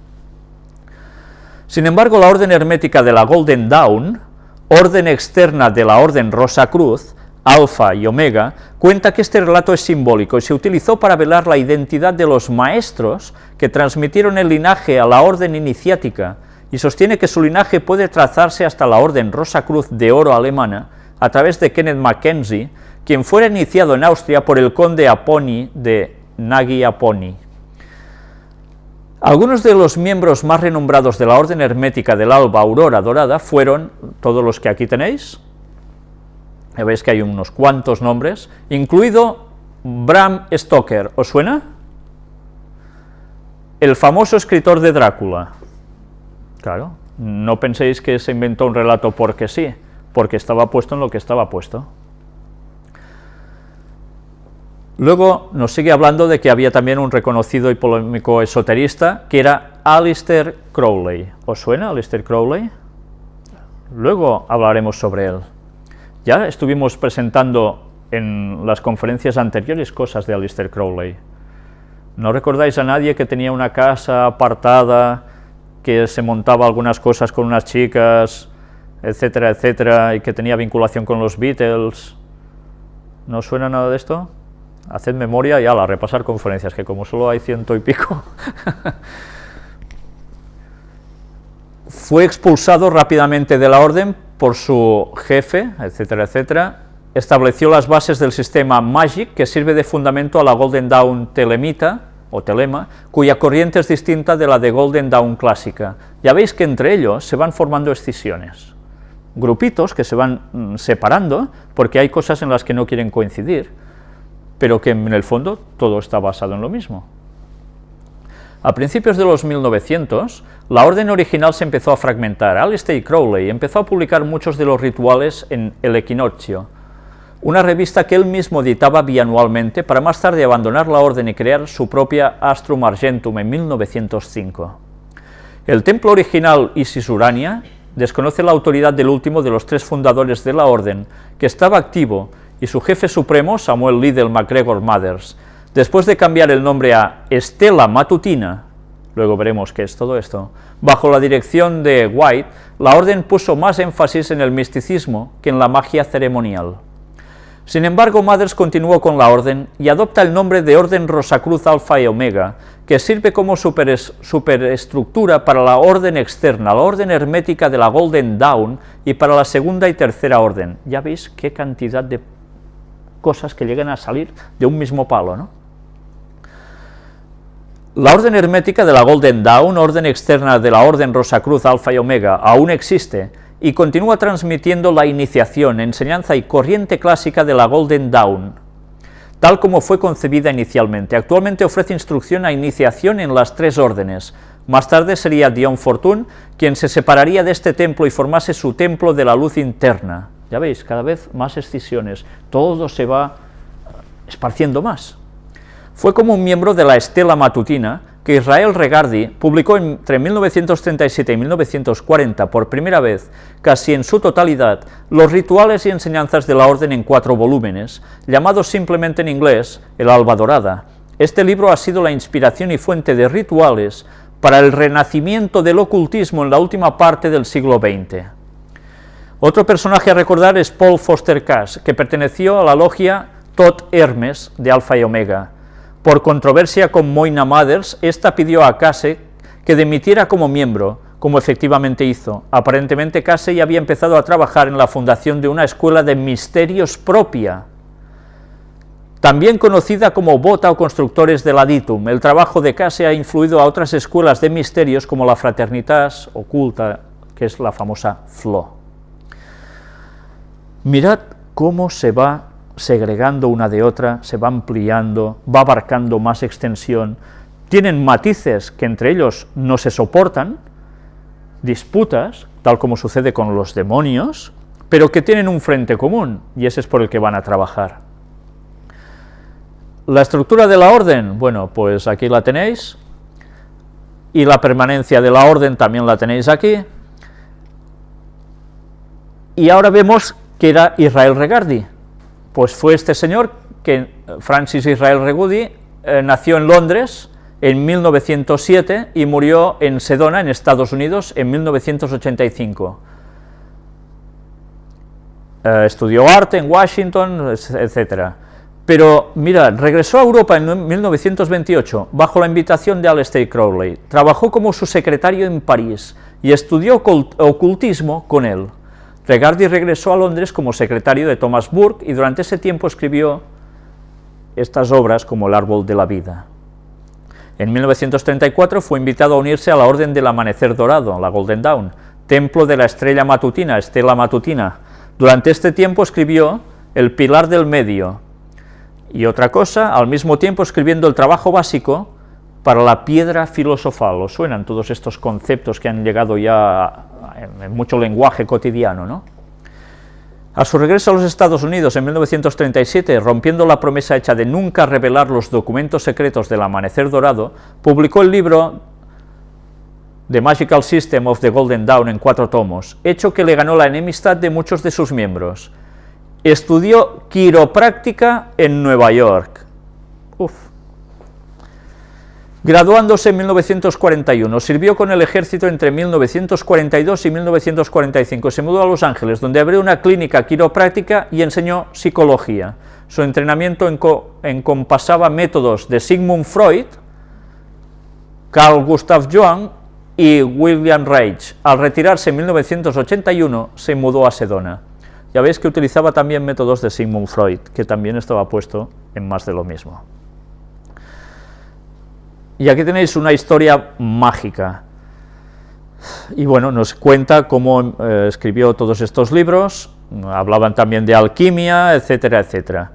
Sin embargo, la orden hermética de la Golden Dawn, orden externa de la orden Rosacruz, Alfa y Omega, cuenta que este relato es simbólico y se utilizó para velar la identidad de los maestros que transmitieron el linaje a la orden iniciática, y sostiene que su linaje puede trazarse hasta la orden Rosacruz de oro alemana a través de Kenneth Mackenzie, quien fuera iniciado en Austria por el conde Aponi de Nagy Aponi. Algunos de los miembros más renombrados de la Orden Hermética del Alba Aurora Dorada fueron todos los que aquí tenéis. Ya veis que hay unos cuantos nombres, incluido Bram Stoker. ¿Os suena? El famoso escritor de Drácula. Claro, no penséis que se inventó un relato porque sí, porque estaba puesto en lo que estaba puesto. Luego nos sigue hablando de que había también un reconocido y polémico esoterista, que era Aleister Crowley. ¿Os suena Aleister Crowley? Luego hablaremos sobre él. Ya estuvimos presentando en las conferencias anteriores cosas de Aleister Crowley. ¿No recordáis a nadie que tenía una casa apartada, que se montaba algunas cosas con unas chicas, etcétera, etcétera, y que tenía vinculación con los Beatles? ¿No os suena nada de esto? Haced memoria y a repasar conferencias, que como solo hay 100 y pico. Fue expulsado rápidamente de la orden por su jefe, etcétera, etcétera. Estableció las bases del sistema Magic, que sirve de fundamento a la Golden Dawn telemita, o telema, cuya corriente es distinta de la de Golden Dawn clásica. Ya veis que entre ellos se van formando escisiones, grupitos que se van separando, porque hay cosas en las que no quieren coincidir, pero que en el fondo todo está basado en lo mismo. A principios de los 1900, la orden original se empezó a fragmentar. Aleister Crowley empezó a publicar muchos de los rituales en El Equinoccio, una revista que él mismo editaba bianualmente, para más tarde abandonar la orden y crear su propia Astrum Argentum en 1905. El templo original Isis Urania desconoce la autoridad del último de los tres fundadores de la orden, que estaba activo, y su jefe supremo, Samuel Liddell MacGregor Mathers. Después de cambiar el nombre a Estela Matutina, luego veremos qué es todo esto, bajo la dirección de White, la orden puso más énfasis en el misticismo que en la magia ceremonial. Sin embargo, Mathers continuó con la orden y adopta el nombre de Orden Rosacruz Alfa y Omega, que sirve como superestructura para la orden externa, la orden hermética de la Golden Dawn, y para la segunda y tercera orden. Ya veis qué cantidad de cosas que llegan a salir de un mismo palo, ¿no? La orden hermética de la Golden Dawn, orden externa de la Orden Rosacruz Alfa y Omega, aún existe y continúa transmitiendo la iniciación, enseñanza y corriente clásica de la Golden Dawn, tal como fue concebida inicialmente. Actualmente ofrece instrucción a iniciación en las tres órdenes. Más tarde sería Dion Fortune quien se separaría de este templo y formase su templo de la luz interna. Ya veis, cada vez más escisiones, todo se va esparciendo más. Fue como un miembro de la Estela Matutina que Israel Regardie publicó entre 1937 y 1940 por primera vez, casi en su totalidad, los rituales y enseñanzas de la orden en 4 volúmenes, llamados simplemente en inglés El Alba Dorada. Este libro ha sido la inspiración y fuente de rituales para el renacimiento del ocultismo en la última parte del siglo XX. Otro personaje a recordar es Paul Foster Cass, que perteneció a la logia Todd Hermes de Alfa y Omega. Por controversia con Moina Mothers, esta pidió a Case que dimitiera como miembro, como efectivamente hizo. Aparentemente Case ya había empezado a trabajar en la fundación de una escuela de misterios propia, también conocida como Bota o Constructores del Aditum. El trabajo de Case ha influido a otras escuelas de misterios como la Fraternitas Oculta, que es la famosa FLO. Mirad cómo se va segregando una de otra, se va ampliando, va abarcando más extensión, tienen matices que entre ellos no se soportan, disputas, tal como sucede con los demonios, pero que tienen un frente común, y ese es por el que van a trabajar. La estructura de la orden, bueno, pues aquí la tenéis, y la permanencia de la orden también la tenéis aquí, y ahora vemos que era Israel Regardie. Pues fue este señor, que Francis Israel Regardie, nació en Londres en 1907 y murió en Sedona, en Estados Unidos, en 1985. Estudió arte en Washington, etc. Pero, mira, regresó a Europa en 1928, bajo la invitación de Aleister Crowley. Trabajó como su secretario en París y estudió ocultismo con él. Regardie regresó a Londres como secretario de Thomas Burke y durante ese tiempo escribió estas obras como El Árbol de la Vida. En 1934 fue invitado a unirse a la Orden del Amanecer Dorado, la Golden Dawn, templo de la estrella matutina, estela matutina. Durante este tiempo escribió El Pilar del Medio y otra cosa, al mismo tiempo escribiendo el trabajo básico para la piedra filosofal. ¿Os suenan todos estos conceptos que han llegado ya en mucho lenguaje cotidiano, ¿no? A su regreso a los Estados Unidos en 1937, rompiendo la promesa hecha de nunca revelar los documentos secretos del Amanecer Dorado, publicó el libro The Magical System of the Golden Dawn en 4 tomos, hecho que le ganó la enemistad de muchos de sus miembros. Estudió quiropráctica en Nueva York. Graduándose en 1941, sirvió con el ejército entre 1942 y 1945, se mudó a Los Ángeles, donde abrió una clínica quiropráctica y enseñó psicología. Su entrenamiento encompasaba métodos de Sigmund Freud, Carl Gustav Jung y William Reich. Al retirarse en 1981, se mudó a Sedona. Ya veis que utilizaba también métodos de Sigmund Freud, que también estaba puesto en más de lo mismo. Y aquí tenéis una historia mágica. Y bueno, nos cuenta cómo escribió todos estos libros, hablaban también de alquimia, etcétera, etcétera.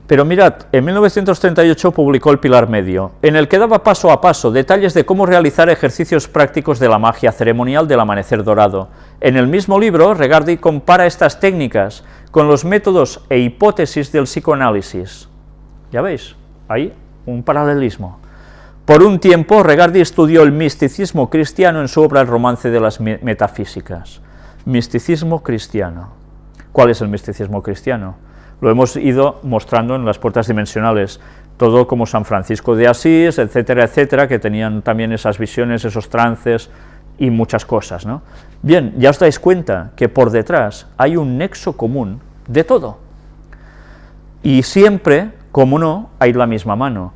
Pero mirad, en 1938 publicó El Pilar Medio, en el que daba paso a paso detalles de cómo realizar ejercicios prácticos de la magia ceremonial del Amanecer Dorado. En el mismo libro, Regardie compara estas técnicas con los métodos e hipótesis del psicoanálisis. ¿Ya veis? Ahí un paralelismo. Por un tiempo, Regardie estudió el misticismo cristiano en su obra El Romance de las Metafísicas. Misticismo cristiano. ¿Cuál es el misticismo cristiano? Lo hemos ido mostrando en las puertas dimensionales, todo como San Francisco de Asís, etcétera, etcétera, que tenían también esas visiones, esos trances y muchas cosas, ¿no? Bien, ya os dais cuenta que por detrás hay un nexo común de todo. Y siempre, como no, hay la misma mano,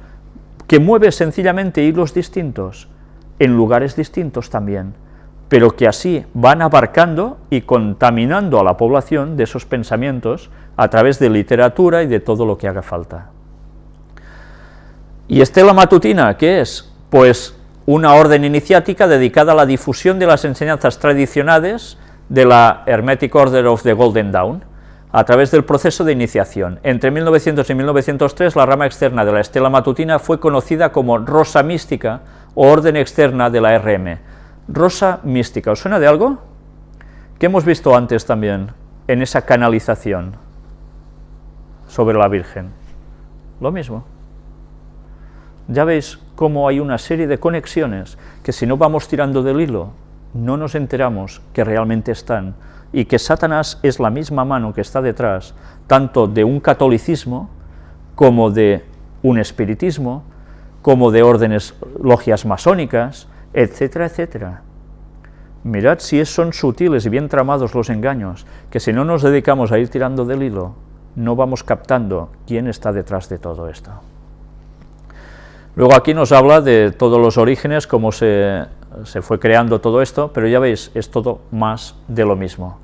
que mueve sencillamente hilos distintos, en lugares distintos también, pero que así van abarcando y contaminando a la población de esos pensamientos a través de literatura y de todo lo que haga falta. ¿Y estela matutina qué es? Pues una orden iniciática dedicada a la difusión de las enseñanzas tradicionales de la Hermetic Order of the Golden Dawn, a través del proceso de iniciación. Entre 1900 y 1903, la rama externa de la estela matutina fue conocida como Rosa Mística o Orden Externa de la RM. Rosa Mística, ¿os suena de algo? ¿Qué hemos visto antes también en esa canalización sobre la Virgen? Lo mismo. Ya veis cómo hay una serie de conexiones que si no vamos tirando del hilo, no nos enteramos que realmente están, y que Satanás es la misma mano que está detrás, tanto de un catolicismo, como de un espiritismo, como de órdenes, logias masónicas, etcétera, etcétera. Mirad si son sutiles y bien tramados los engaños, que si no nos dedicamos a ir tirando del hilo, no vamos captando quién está detrás de todo esto. Luego aquí nos habla de todos los orígenes, cómo se fue creando todo esto, pero ya veis, es todo más de lo mismo.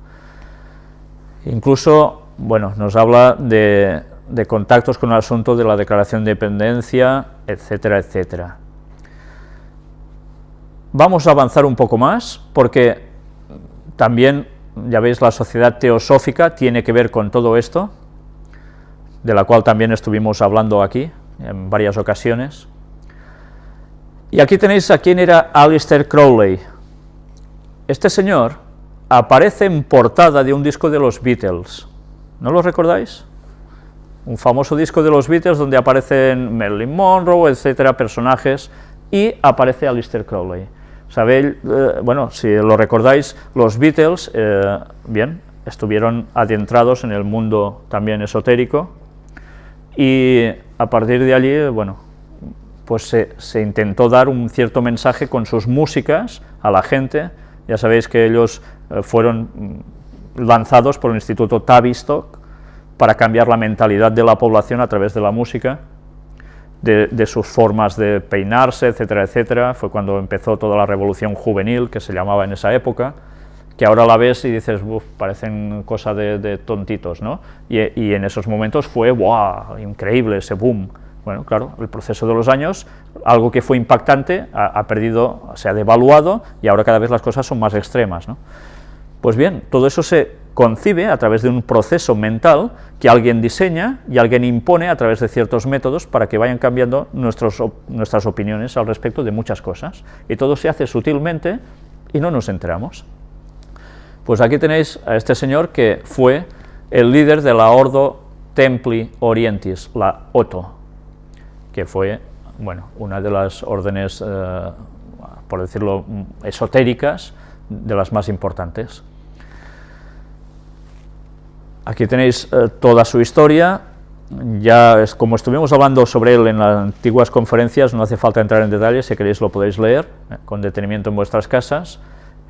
Incluso, bueno, nos habla de contactos con el asunto de la declaración de independencia, etcétera, etcétera. Vamos a avanzar un poco más, porque también, ya veis, la sociedad teosófica tiene que ver con todo esto, de la cual también estuvimos hablando aquí, en varias ocasiones. Y aquí tenéis a quién era Aleister Crowley. Este señor aparece en portada de un disco de los Beatles, ¿no lo recordáis? Un famoso disco de los Beatles donde aparecen Marilyn Monroe, etcétera, personajes, y aparece Aleister Crowley. Sabéis, bueno, si lo recordáis, los Beatles, bien, estuvieron adentrados en el mundo también esotérico, y a partir de allí, bueno, pues se intentó dar un cierto mensaje con sus músicas a la gente. Ya sabéis que ellos fueron lanzados por el Instituto Tavistock para cambiar la mentalidad de la población a través de la música, de sus formas de peinarse, etcétera, etcétera. Fue cuando empezó toda la revolución juvenil, que se llamaba en esa época, que ahora la ves y dices, parecen cosas de tontitos, ¿no? Y en esos momentos fue, ¡wow!, increíble ese boom. Bueno, claro, el proceso de los años, algo que fue impactante, ha perdido, se ha devaluado, y ahora cada vez las cosas son más extremas, ¿no? Pues bien, todo eso se concibe a través de un proceso mental que alguien diseña y alguien impone a través de ciertos métodos para que vayan cambiando nuestras opiniones al respecto de muchas cosas, y todo se hace sutilmente y no nos enteramos. Pues aquí tenéis a este señor que fue el líder de la Ordo Templi Orientis, la OTO, que fue, bueno, una de las órdenes, por decirlo, esotéricas, de las más importantes. Aquí tenéis toda su historia. Ya, como estuvimos hablando sobre él en las antiguas conferencias, no hace falta entrar en detalles, si queréis lo podéis leer con detenimiento en vuestras casas.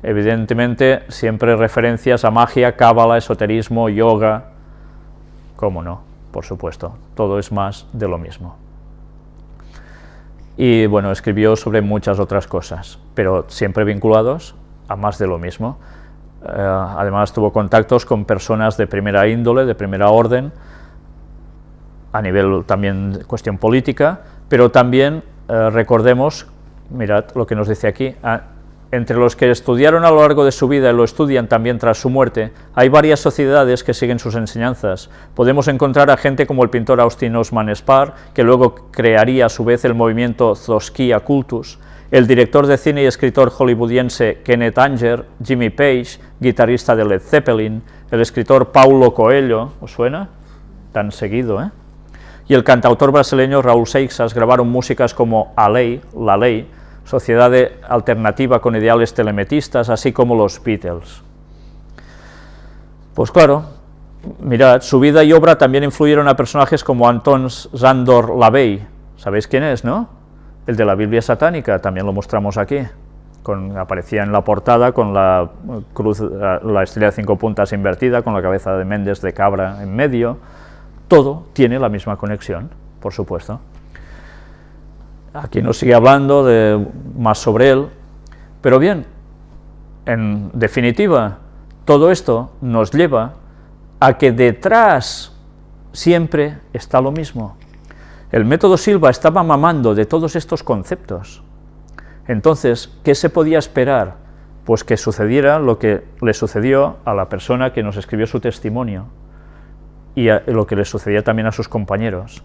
Evidentemente, siempre referencias a magia, cábala, esoterismo, yoga, cómo no, por supuesto, todo es más de lo mismo. Y bueno, escribió sobre muchas otras cosas, pero siempre vinculados a más de lo mismo. Además tuvo contactos con personas de primera índole, de primera orden, a nivel también de cuestión política, pero también recordemos, mirad lo que nos dice aquí, entre los que estudiaron a lo largo de su vida y lo estudian también tras su muerte, hay varias sociedades que siguen sus enseñanzas. Podemos encontrar a gente como el pintor Austin Osman Spare, que luego crearía a su vez el movimiento Zoskia Cultus, el director de cine y escritor hollywoodiense Kenneth Anger, Jimmy Page, guitarrista de Led Zeppelin, el escritor Paulo Coelho, ¿os suena? Tan seguido, ¿eh? Y el cantautor brasileño Raúl Seixas grabaron músicas como A Lei, La Ley, sociedad alternativa con ideales telemetistas, así como los Beatles. Pues claro, mirad, su vida y obra también influyeron a personajes como Anton Sándor Lavey, ¿sabéis quién es, no? El de la Biblia satánica, también lo mostramos aquí, aparecía en la portada con la cruz, la estrella de 5 puntas invertida, con la cabeza de Méndez de cabra en medio. Todo tiene la misma conexión, por supuesto. Aquí nos sigue hablando más sobre él, pero bien, en definitiva, todo esto nos lleva a que detrás siempre está lo mismo. El método Silva estaba mamando de todos estos conceptos. Entonces, ¿qué se podía esperar? Pues que sucediera lo que le sucedió a la persona que nos escribió su testimonio, y lo que le sucedía también a sus compañeros,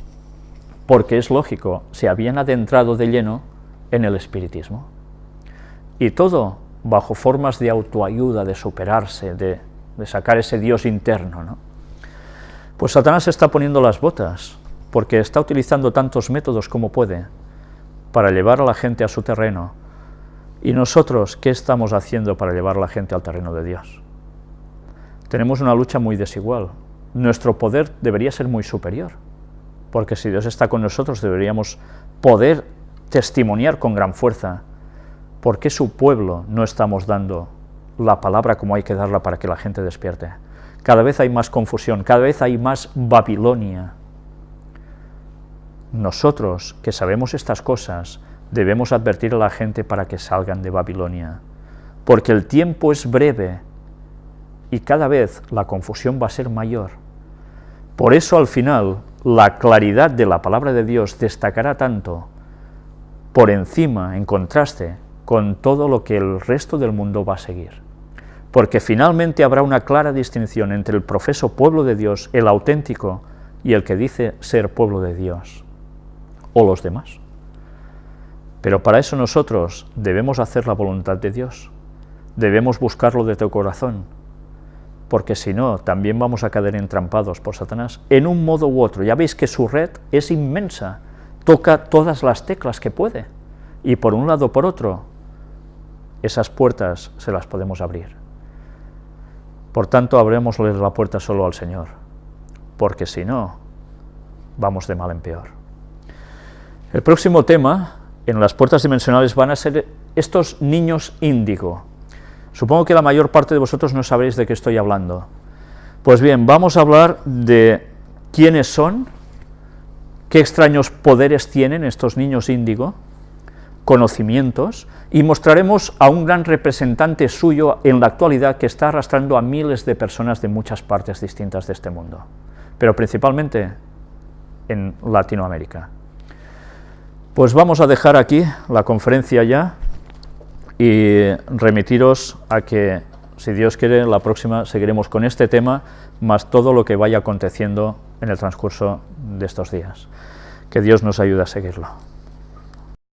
porque es lógico, se habían adentrado de lleno en el espiritismo, y todo bajo formas de autoayuda, de superarse, de sacar ese Dios interno, ¿no? Pues Satanás está poniendo las botas, porque está utilizando tantos métodos como puede, para llevar a la gente a su terreno. ¿Y nosotros qué estamos haciendo para llevar a la gente al terreno de Dios? Tenemos una lucha muy desigual. Nuestro poder debería ser muy superior, porque si Dios está con nosotros deberíamos poder testimoniar con gran fuerza. ¿Por qué su pueblo no estamos dando la palabra como hay que darla para que la gente despierte? Cada vez hay más confusión, cada vez hay más Babilonia. Nosotros, que sabemos estas cosas, debemos advertir a la gente para que salgan de Babilonia, porque el tiempo es breve y cada vez la confusión va a ser mayor. Por eso al final la claridad de la palabra de Dios destacará tanto por encima, en contraste, con todo lo que el resto del mundo va a seguir. Porque finalmente habrá una clara distinción entre el profeso pueblo de Dios, el auténtico, y el que dice ser pueblo de Dios, o los demás. Pero para eso nosotros debemos hacer la voluntad de Dios, debemos buscarlo de tu corazón, porque si no, también vamos a caer entrampados por Satanás, en un modo u otro. Ya veis que su red es inmensa, toca todas las teclas que puede, y por un lado o por otro, esas puertas se las podemos abrir. Por tanto, abrémosle la puerta solo al Señor, porque si no, vamos de mal en peor. El próximo tema, en las puertas dimensionales, van a ser estos niños índigo. Supongo que la mayor parte de vosotros no sabréis de qué estoy hablando. Pues bien, vamos a hablar de quiénes son, qué extraños poderes tienen estos niños índigo, conocimientos, y mostraremos a un gran representante suyo en la actualidad que está arrastrando a miles de personas de muchas partes distintas de este mundo, pero principalmente en Latinoamérica. Pues vamos a dejar aquí la conferencia ya y remitiros a que, si Dios quiere, la próxima seguiremos con este tema, más todo lo que vaya aconteciendo en el transcurso de estos días. Que Dios nos ayude a seguirlo.